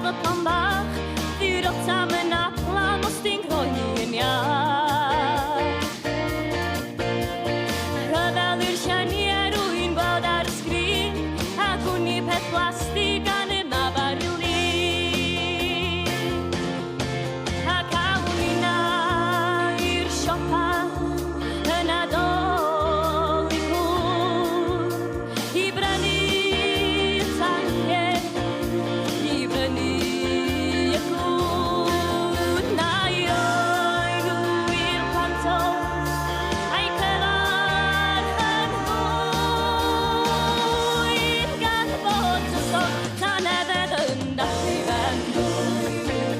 y plan bach, di rota mewn aplan os di'n groen iach. Rhyfelu'r siani rwy'n gweld ar y sgrin, a gwni peth plastig gan y mafar i lun. A cawn ni na i'r siopa yn Nadolig i brynu tancau, i brynu y cwn. Na i roi nhw i'r pantos a'i cyfarch yn hwyr, gan fod y sôn tanedd yn dathlu fe'n hwyr.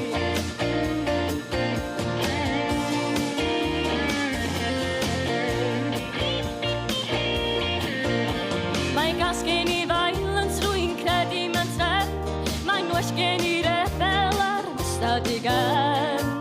Mae gas gen i violence rwy'n credu mewn trefn, mae'n well gen i rebel ar ystad i gefn.